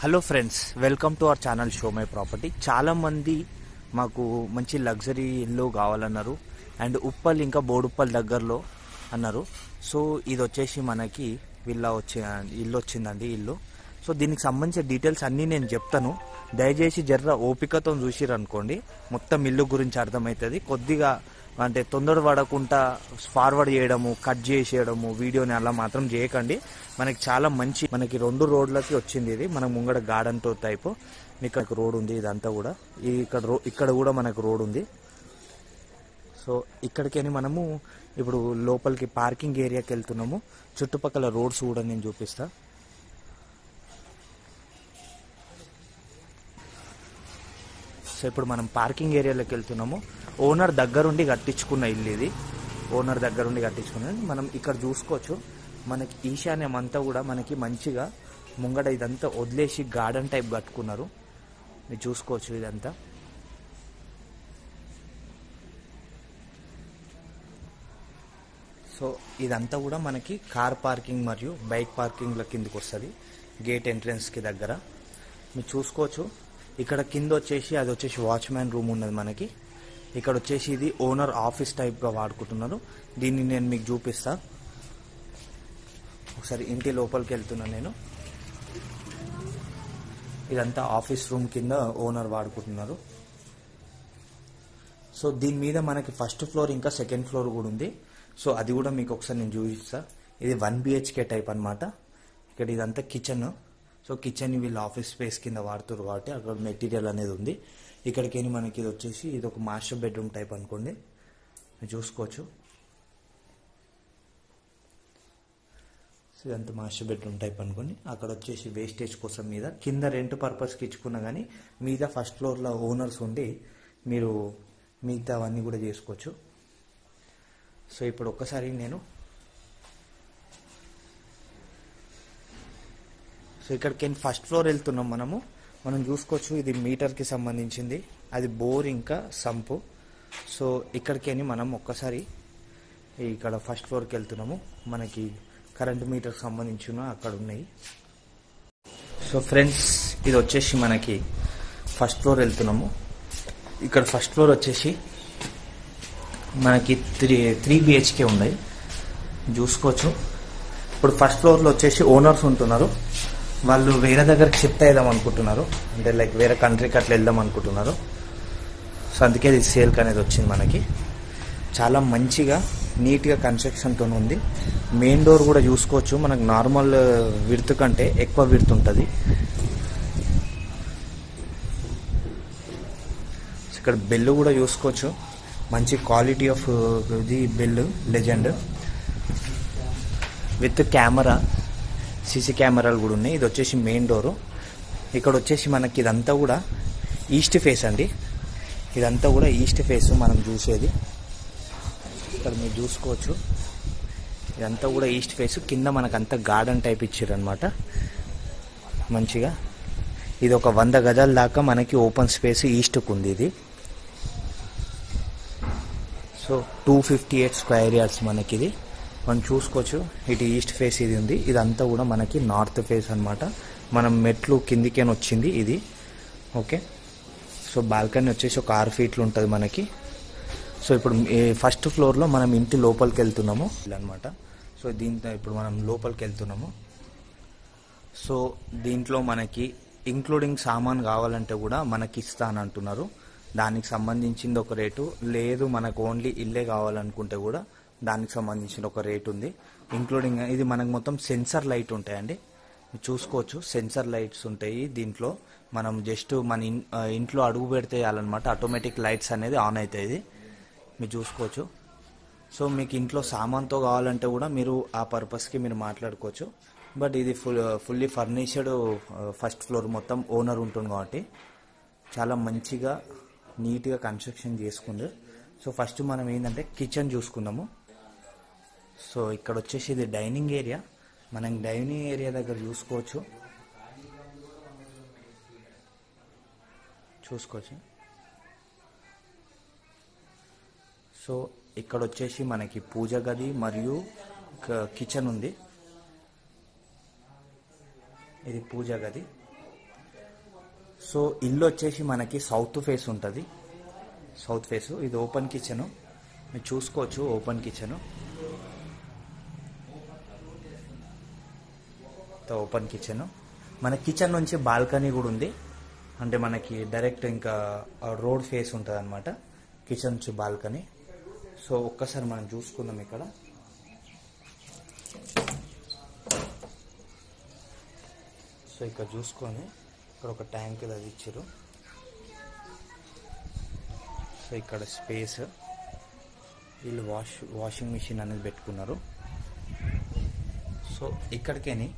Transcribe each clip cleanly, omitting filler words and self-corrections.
Hello friends, welcome to our channel show my property. చాలామంది మాకు మంచి లగ్జరీ ఇల్లు కావాలన్నారు అండ్ ఉప్పల్ ఇంకా బోడుప్పల్ దగ్గరలో అన్నారు. సో ఇది వచ్చేసి మనకి ఇల్లు వచ్చిందండి. సో దీనికి సంబంధించిన డీటెయిల్స్ అన్నీ నేను చెప్తాను. దయచేసి జర్ర ఓపికతో చూసిరనుకోండి, మొత్తం ఇల్లు గురించి అర్థమవుతుంది. కొద్దిగా అంటే తొందర పడకుండా ఫార్వర్డ్ చేయడము, కట్ చేసేయడము వీడియోని అలా మాత్రం చేయకండి. మనకి చాలా మంచి, మనకి 2 రోడ్లకి వచ్చింది. ఇది మన ముంగడ గార్డెన్ తో టైపు మీకు రోడ్ ఉంది. ఇదంతా కూడా ఇక్కడ కూడా మనకు రోడ్ ఉంది. సో ఇక్కడికి మనము ఇప్పుడు లోపలికి పార్కింగ్ ఏరియాకి వెళ్తున్నాము. చుట్టుపక్కల రోడ్స్ కూడా నేను చూపిస్తా. సో ఇప్పుడు మనం పార్కింగ్ ఏరియాలోకి వెళ్తున్నాము. ఓనర్ దగ్గరుండి కట్టించుకున్న ఇల్లు ఇది. ఓనర్ దగ్గరుండి కట్టించుకున్నది. మనం ఇక్కడ చూసుకోవచ్చు, మనకి ఈశాన్యం అంతా కూడా మనకి మంచిగా ముంగడ ఇదంతా వదిలేసి గార్డెన్ టైప్ కట్టుకున్నారు. మీరు చూసుకోవచ్చు ఇదంతా. సో ఇదంతా కూడా మనకి కార్ పార్కింగ్ మరియు బైక్ పార్కింగ్ల కిందకి వస్తుంది. గేట్ ఎంట్రన్స్కి దగ్గర మీరు చూసుకోవచ్చు. ఇక్కడ కింద వచ్చేసి అది వచ్చేసి వాచ్మ్యాన్ రూమ్ ఉన్నది మనకి. ఇక్కడ వచ్చేసి ఇది ఓనర్ ఆఫీస్ టైప్గా వాడుకుంటున్నారు. దీన్ని నేను మీకు చూపిస్తా. ఒకసారి ఇంటి లోపలికి వెళ్తున్నాను నేను. ఇదంతా ఆఫీస్ రూమ్ కింద ఓనర్ వాడుకుంటున్నారు. సో దీని మీద మనకి ఫస్ట్ ఫ్లోర్ ఇంకా సెకండ్ ఫ్లోర్ కూడా ఉంది. సో అది కూడా మీకు ఒకసారి నేను చూపిస్తా. ఇది 1 BHK టైప్ అనమాట. ఇక్కడ ఇదంతా కిచెన్. సో కిచెన్ వీళ్ళు ఆఫీస్ స్పేస్ కింద వాడుతారు కాబట్టి అక్కడ మెటీరియల్ అనేది ఉంది. ఇక్కడికి మనకి ఇది వచ్చేసి ఇది ఒక మాస్టర్ బెడ్రూమ్ టైప్ అనుకోండి. మీరు చూసుకోవచ్చు. సో ఇదంతా మాస్టర్ బెడ్రూమ్ టైప్ అనుకోండి. అక్కడ వచ్చేసి వేస్టేజ్ కోసం మీద కింద రెంట్ పర్పస్కి ఇచ్చుకున్నా కానీ మీద ఫస్ట్ ఫ్లోర్లో ఓనర్స్ ఉండి మీరు మిగతా అవన్నీ కూడా చేసుకోవచ్చు. సో ఇప్పుడు ఒక్కసారి సో ఇక్కడికి ఫస్ట్ ఫ్లోర్ వెళ్తున్నాం మనం చూసుకోవచ్చు. ఇది మీటర్కి సంబంధించింది. అది బోర్ ఇంకా సంపు. సో ఇక్కడికి మనం ఒక్కసారి ఇక్కడ ఫస్ట్ ఫ్లోర్కి వెళ్తున్నాము. మనకి కరెంట్ మీటర్కి సంబంధించిన అక్కడ ఉన్నాయి. సో ఫ్రెండ్స్, ఇది వచ్చేసి మనకి ఫస్ట్ ఫ్లోర్ వెళ్తున్నాము. ఇక్కడ ఫస్ట్ ఫ్లోర్ వచ్చేసి మనకి 3 BHK ఉన్నాయి. చూసుకోవచ్చు. ఇప్పుడు ఫస్ట్ ఫ్లోర్లో వచ్చేసి ఓనర్స్ ఉంటున్నారు. వాళ్ళు వేరే దగ్గరికి షిఫ్ట్ అయ్యాం అనుకుంటున్నారు. అంటే లైక్ వేరే కంట్రీకి అట్లా వెళ్దాం అనుకుంటున్నారు. సో అందుకే ఇది సేల్కి అనేది వచ్చింది మనకి. చాలా మంచిగా నీట్గా కన్స్ట్రక్షన్తో ఉంది. మెయిన్ డోర్ కూడా చూసుకోవచ్చు. మనకు నార్మల్ విడ్త్ కంటే ఎక్కువ విడ్త్ ఉంటుంది. ఇక్కడ బెల్ కూడా చూసుకోవచ్చు. మంచి క్వాలిటీ ఆఫ్ ఇది bell, legend with camera, CC కెమెరాలు కూడా ఉన్నాయి. ఇది వచ్చేసి మెయిన్ డోరు. ఇక్కడ వచ్చేసి మనకి ఇదంతా కూడా ఈస్ట్ ఫేస్ అండి. ఇదంతా కూడా ఈస్ట్ ఫేస్ మనం చూసేది. ఇక్కడ మీరు చూసుకోవచ్చు. ఇదంతా కూడా ఈస్ట్ ఫేస్. కింద మనకంతా గార్డెన్ టైప్ ఇచ్చారనమాట మంచిగా. ఇది ఒక 100 గజాల దాకా మనకి ఓపెన్ స్పేస్ ఈస్ట్కు ఉంది. ఇది సో 258 స్క్వేర్ యార్డ్స్ మనకి ఇది. మనం చూసుకోవచ్చు. ఇటు ఈస్ట్ ఫేస్ ఇది ఉంది. ఇదంతా కూడా మనకి నార్త్ ఫేస్ అనమాట. మనం మెట్లు కిందికేని వచ్చింది ఇది. ఓకే. సో బాల్కనీ వచ్చేసి ఒక 6 ఫీట్లు ఉంటుంది మనకి. సో ఇప్పుడు ఫస్ట్ ఫ్లోర్లో మనం ఇంటి లోపలికి వెళ్తున్నాము అనమాట. సో దీంతో ఇప్పుడు మనం లోపలికి వెళ్తున్నాము. సో దీంట్లో మనకి ఇంక్లూడింగ్ సామాన్ కావాలంటే కూడా మనకి ఇస్తా అని అంటున్నారు. దానికి సంబంధించింది ఒక రేటు, లేదు మనకు ఓన్లీ ఇల్లే కావాలనుకుంటే కూడా దానికి సంబంధించిన ఒక రేట్ ఉంది. ఇంక్లూడింగ్ ఇది మనకు మొత్తం సెన్సర్ లైట్ ఉంటాయండి. చూసుకోవచ్చు. సెన్సర్ లైట్స్ ఉంటాయి దీంట్లో. మనం జస్ట్ మన ఇంట్లో అడుగు పెడితే చాలన్నమాట, ఆటోమేటిక్ లైట్స్ అనేది ఆన్ అవుతాయి. మీరు చూసుకోవచ్చు. సో మీకు ఇంట్లో సామాన్తో కావాలంటే కూడా మీరు ఆ పర్పస్కి మీరు మాట్లాడుకోవచ్చు. బట్ ఇది ఫుల్లీ ఫర్నిష్డ్ ఫస్ట్ ఫ్లోర్ మొత్తం ఓనర్ ఉంటుంది కాబట్టి చాలా మంచిగా నీట్గా కన్స్ట్రక్షన్ చేసుకుంది. సో ఫస్ట్ మనం ఏంటంటే కిచెన్ చూసుకుందాము. సో ఇక్కడ వచ్చేసి ఇది డైనింగ్ ఏరియా. మనం డైనింగ్ ఏరియా దగ్గర చూసుకోవచ్చు. సో ఇక్కడ వచ్చేసి మనకి పూజ గది మరియు కిచెన్ ఉంది. ఇది పూజ గది. సో ఇల్లు వచ్చేసి మనకి సౌత్ ఫేస్ ఉంటుంది, సౌత్ ఫేస్. ఇది ఓపెన్ కిచెన్, మీరు చూసుకోవచ్చు. Open kitchen, open kitchen. మన కిచెన్ నుంచి బాల్కనీ కూడా ఉంది, అంటే మనకి డైరెక్ట్ ఇంకా రోడ్ ఫేస్ ఉంటుంది అనమాట కిచెన్ నుంచి బాల్కనీ. సో ఒక్కసారి మనం చూసుకుందాం ఇక్కడ. సో ఇక్కడ చూసుకొని ఇక్కడ ఒక ట్యాంక్ అది ఇచ్చారు. సో ఇక్కడ స్పేస్, వీళ్ళు వాషింగ్ మిషన్ అనేది పెట్టుకున్నారు. సో ఇక్కడికేని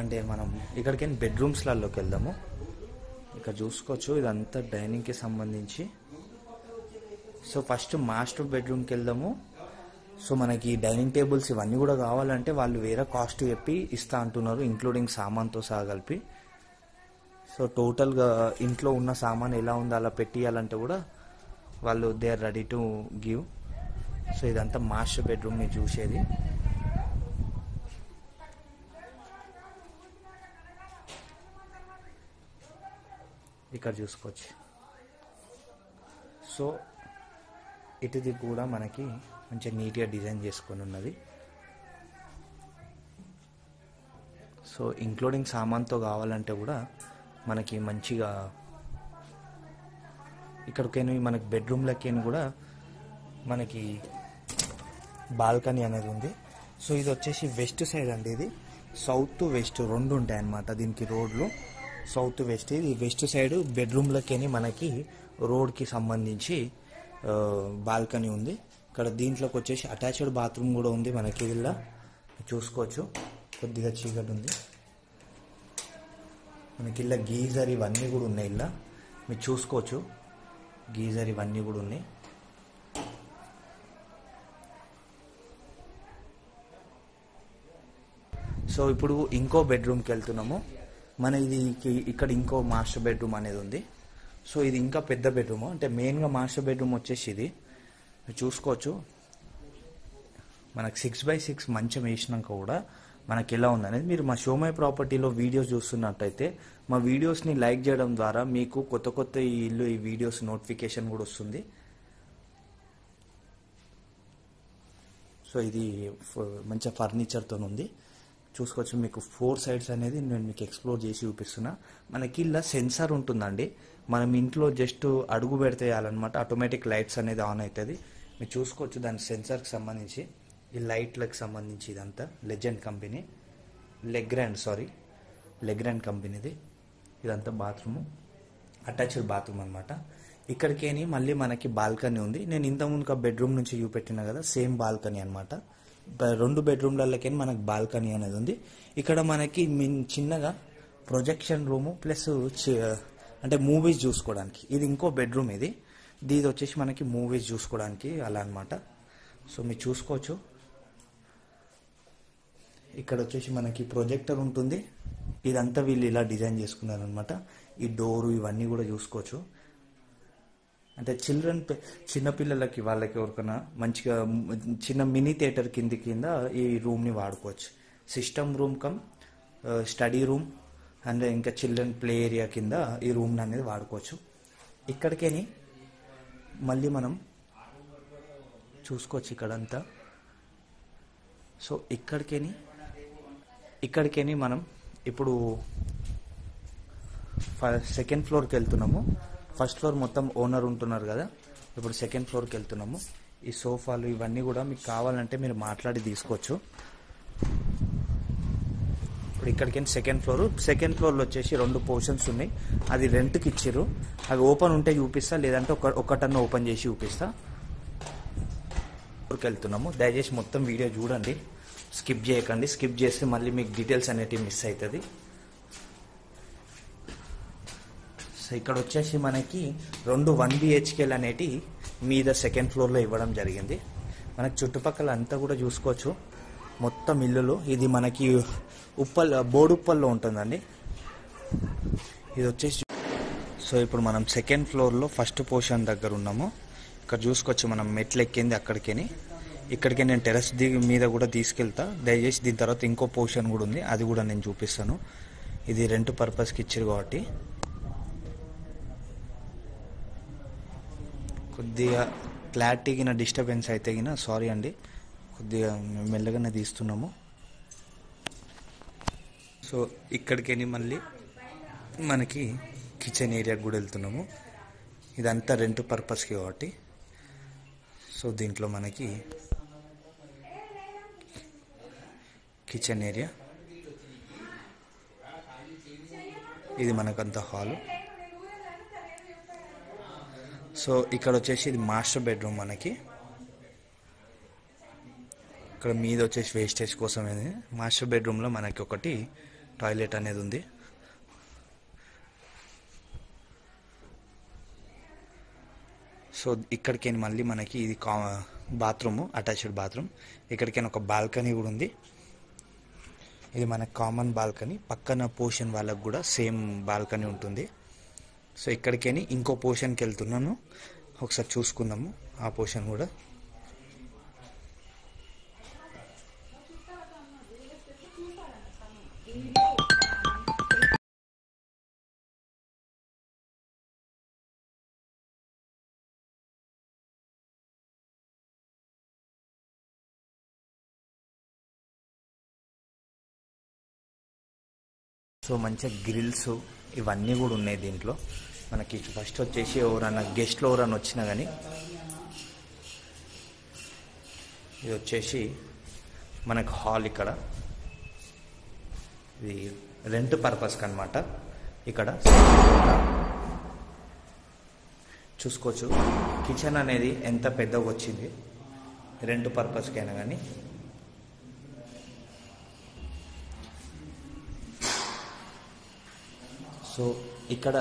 అంటే మనం ఇక్కడికేని బెడ్రూమ్స్లలోకి వెళ్దాము. ఇక్కడ చూసుకోవచ్చు ఇదంతా డైనింగ్కి సంబంధించి. సో ఫస్ట్ మాస్టర్ బెడ్రూమ్కి వెళ్దాము. సో మనకి డైనింగ్ టేబుల్స్ ఇవన్నీ కూడా కావాలంటే వాళ్ళు వేరే కాస్ట్ చెప్పి ఇస్తా అంటున్నారు, ఇంక్లూడింగ్ సామాన్తో సహా కలిపి. సో టోటల్గా ఇంట్లో ఉన్న సామాన్ ఎలా ఉందో అలా పెట్టియాలంటే కూడా వాళ్ళు they are ready to give. So ఇదంతా మాస్టర్ బెడ్రూమ్ మీరు చూసేది. ఇక్కడ చూసుకోవచ్చు. సో ఇటుది కూడా మనకి మంచిగా నీట్గా డిజైన్ చేసుకొని ఉన్నది. సో ఇంక్లూడింగ్ సామాన్తో కావాలంటే కూడా మనకి మంచిగా ఇక్కడికైనా మనకి బెడ్రూమ్లకి కూడా మనకి బాల్కనీ అనేది ఉంది. సో ఇది వచ్చేసి వెస్ట్ సైడ్ అండి, ఇది సౌత్ వెస్ట్ రెండు ఉంటాయి అన్నమాట దీనికి రోడ్లు. సౌత్ వెస్ట్, ఇది వెస్ట్ సైడ్ బెడ్రూమ్లకి మనకి రోడ్కి సంబంధించి బాల్కనీ ఉంది. ఇక్కడ దీంట్లోకి వచ్చేసి అటాచ్డ్ బాత్రూమ్ కూడా ఉంది మనకి. ఇలా చూసుకోవచ్చు, కొద్దిగా చీకటి ఉంది మనకి. ఇలా గీజర్ ఇవన్నీ కూడా ఉన్నాయి, ఇలా మీరు చూసుకోవచ్చు. గీజర్ ఇవన్నీ కూడా ఉన్నాయి. సో ఇప్పుడు ఇంకో బెడ్రూమ్కి వెళ్తున్నాము. మన ఇది ఇక్కడ ఇంకో మాస్టర్ బెడ్రూమ్ అనేది ఉంది. సో ఇది ఇంకా పెద్ద బెడ్రూమ్, అంటే మెయిన్గా మాస్టర్ బెడ్రూమ్ వచ్చేసి ఇది మీరు చూసుకోవచ్చు. మనకు 6x6 మంచం వేసినాక కూడా మనకి ఎలా ఉందనేది మీరు మా షోమై ప్రాపర్టీలో వీడియోస్ చూస్తున్నట్టయితే మా వీడియోస్ని లైక్ చేయడం ద్వారా మీకు కొత్త కొత్త ఈ ఇల్లు ఈ వీడియోస్ నోటిఫికేషన్ కూడా వస్తుంది. సో ఇది మంచి ఫర్నిచర్తో ఉంది చూసుకోవచ్చు. మీకు 4 సైడ్స్ అనేది నేను మీకు ఎక్స్ప్లోర్ చేసి చూపిస్తున్నా. మనకి ఇలా సెన్సార్ ఉంటుందండి, మనం ఇంట్లో జస్ట్ అడుగు పెడితే చాలన్నమాట ఆటోమేటిక్ లైట్స్ అనేది ఆన్ అవుతుంది. మీరు చూసుకోవచ్చు దాని సెన్సార్కి సంబంధించి, ఈ లైట్లకు సంబంధించి. ఇదంతా లెజెండ్ కంపెనీ, లెగ్రాండ్ కంపెనీది. ఇదంతా బాత్రూము, అటాచ్డ్ బాత్రూమ్ అనమాట. ఇక్కడికేని మళ్ళీ మనకి బాల్కనీ ఉంది. నేను ఇంతకుముందు బెడ్రూమ్ నుంచి చూపెట్టినా కదా, సేమ్ బాల్కనీ అనమాట. 2 బెడ్రూమ్లకి మనకి బాల్కనీ అనేది ఉంది. ఇక్కడ మనకి చిన్నగా ప్రొజెక్షన్ రూము ప్లస్ అంటే మూవీస్ చూసుకోవడానికి. ఇది ఇంకో బెడ్రూమ్, ఇది వచ్చేసి మనకి మూవీస్ చూసుకోవడానికి అలా అనమాట. సో మీరు చూసుకోవచ్చు. ఇక్కడ వచ్చేసి మనకి ప్రొజెక్టర్ ఉంటుంది. ఇదంతా వీళ్ళు ఇలా డిజైన్ చేసుకున్నారు అనమాట. ఈ డోరు ఇవన్నీ కూడా చూసుకోవచ్చు. అంటే చిన్నపిల్లలకి వాళ్ళకి ఎవరికైనా మంచిగా చిన్న మినీ థియేటర్ కింద ఈ రూమ్ని వాడుకోవచ్చు. System room come study room and ఇంకా చిల్డ్రన్ ప్లే ఏరియా కింద ఈ రూమ్ అనేది వాడుకోవచ్చు. ఇక్కడికేని మళ్ళీ మనం చూసుకోవచ్చు ఇక్కడంతా. సో ఇక్కడికేని మనం ఇప్పుడు సెకండ్ ఫ్లోర్కి వెళ్తున్నాము. ఫస్ట్ ఫ్లోర్ మొత్తం ఓనర్ ఉంటున్నారు కదా, ఇప్పుడు సెకండ్ ఫ్లోర్కి వెళ్తున్నాము. ఈ సోఫాలు ఇవన్నీ కూడా మీకు కావాలంటే మీరు మాట్లాడి తీసుకోవచ్చు. ఇప్పుడు ఇక్కడికి సెకండ్ ఫ్లోర్లో వచ్చేసి 2 పోర్షన్స్ ఉన్నాయి. అది రెంట్కి ఇచ్చారు. అవి ఓపెన్ ఉంటే చూపిస్తా, లేదంటే ఒకటన్నా ఓపెన్ చేసి చూపిస్తా. ఫ్లోర్కి వెళ్తున్నాము. దయచేసి మొత్తం వీడియో చూడండి, స్కిప్ చేయకండి. స్కిప్ చేస్తే మళ్ళీ మీకు డీటెయిల్స్ అనేటివి మిస్ అవుతుంది. సో ఇక్కడ వచ్చేసి మనకి 2 1 BHKలు అనేటి మీద సెకండ్ ఫ్లోర్లో ఇవ్వడం జరిగింది. మనకి చుట్టుపక్కల అంతా కూడా చూసుకోవచ్చు మొత్తం ఇల్లులు. ఇది మనకి బోడుప్పల్లో ఉంటుందండి ఇది వచ్చేసి. సో ఇప్పుడు మనం సెకండ్ ఫ్లోర్లో ఫస్ట్ పోర్షన్ దగ్గర ఉన్నాము. ఇక్కడ చూసుకోవచ్చు మనం మెట్లు ఎక్కింది అక్కడికి. ఇక్కడికి నేను టెర్రస్ మీద కూడా తీసుకెళ్తా. దయచేసి దీని తర్వాత ఇంకో పోర్షన్ కూడా ఉంది, అది కూడా నేను చూపిస్తాను. ఇది రెంట్ పర్పస్కి ఇచ్చారు కాబట్టి. కొద్దిగా క్లారిటీకి నా డిస్టర్బెన్స్ అయితే గిన సారీ అండి, కొద్దిగా మెల్లగానే తీస్తున్నాము. సో ఇక్కడికి మళ్ళీ మనకి కిచెన్ ఏరియాకి కూడా వెళ్తున్నాము. ఇదంతా రెంట్ పర్పస్కి కాబట్టి. సో దీంట్లో మనకి కిచెన్ ఏరియా, ఇది మనకంత హాలు. సో ఇక్కడ వచ్చేసి ఇది మాస్టర్ బెడ్రూమ్ మనకి. ఇక్కడ మీద వచ్చేసి వేస్టేజ్ కోసం మాస్టర్ బెడ్రూమ్లో మనకి ఒకటి టాయిలెట్ అనేది ఉంది. సో ఇక్కడికి మళ్ళీ మనకి ఇది బాత్రూమ్, అటాచ్డ్ బాత్రూమ్. ఇక్కడికైనా ఒక బాల్కనీ కూడా ఉంది. ఇది మనకు కామన్ బాల్కనీ. పక్కన పోర్షన్ వాళ్ళకు కూడా సేమ్ బాల్కనీ ఉంటుంది. సో ఇక్కడికని ఇంకో పోర్షన్కి వెళ్తున్నాను, ఒకసారి చూసుకుందాము ఆ పోర్షన్ కూడా. సో మంచిగా గ్రిల్స్ ఇవన్నీ కూడా ఉన్నాయి దీంట్లో మనకి. ఫస్ట్ వచ్చేసి ఎవరన్నా గెస్ట్లు ఎవరన్నా వచ్చినా కానీ, ఇది వచ్చేసి మనకు హాల్. ఇక్కడ ఇది రెంట్ పర్పస్కి అనమాట. ఇక్కడ చూసుకోవచ్చు కిచెన్ అనేది ఎంత పెద్దగా వచ్చింది రెంట్ పర్పస్కి అయినా కానీ. సో ఇక్కడ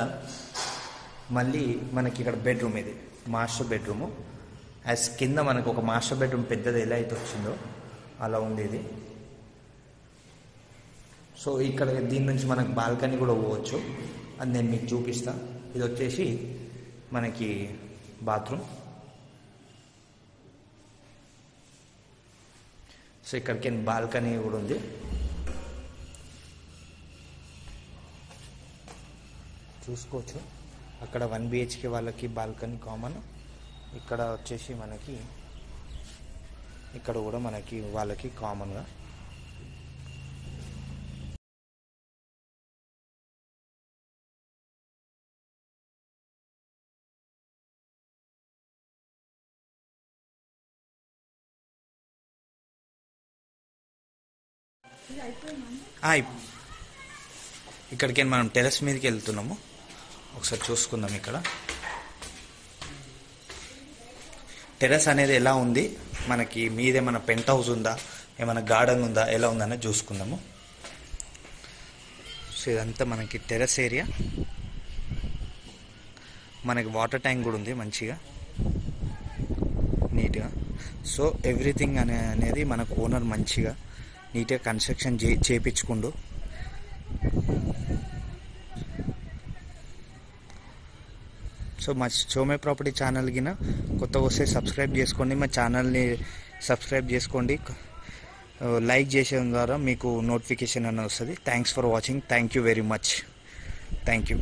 మళ్ళీ మనకి ఇక్కడ బెడ్రూమ్, ఇది మాస్టర్ బెడ్రూము. యాజ్ కింద మనకు ఒక మాస్టర్ బెడ్రూమ్ పెద్దది ఎలా అయితే వచ్చిందో అలా ఉంది ఇది. సో ఇక్కడ దీని నుంచి మనకు బాల్కనీ కూడా పోవచ్చు, అది నేను మీకు చూపిస్తా. ఇది వచ్చేసి మనకి బాత్రూమ్. సో ఇక్కడికి బాల్కనీ కూడా ఉంది. చూసుకోవచ్చు అక్కడ 1 BHK వాళ్ళకి బాల్కనీ కామన్. ఇక్కడ వచ్చేసి మనకి ఇక్కడ కూడా మనకి వాళ్ళకి కామన్గా. ఇక్కడికి మనం టెర్రస్ మీదకి వెళ్తున్నాము, ఒకసారి చూసుకుందాం. ఇక్కడ టెర్రస్ అనేది ఎలా ఉంది, మనకి మీదేమైనా పెంట్ హౌస్ ఉందా, ఏమైనా గార్డెన్ ఉందా, ఎలా ఉందనేది చూసుకుందాము. సో ఇదంతా మనకి టెర్రస్ ఏరియా. మనకి వాటర్ ట్యాంక్ కూడా ఉంది మంచిగా నీట్గా. సో ఎవ్రీథింగ్ అనేది మనకు ఓనర్ మంచిగా నీట్గా కన్స్ట్రక్షన్ చేయించుకుండు. సో మా చోమే ప్రాపర్టీ ఛానల్ కింద కొత్తగా వస్తే సబ్స్క్రైబ్ చేసుకోండి, మా ఛానల్ని సబ్స్క్రైబ్ చేసుకోండి. లైక్ చేసేయడం ద్వారా మీకు నోటిఫికేషన్ అనేది వస్తుంది. Thanks for watching. Thank you very much. Thank you.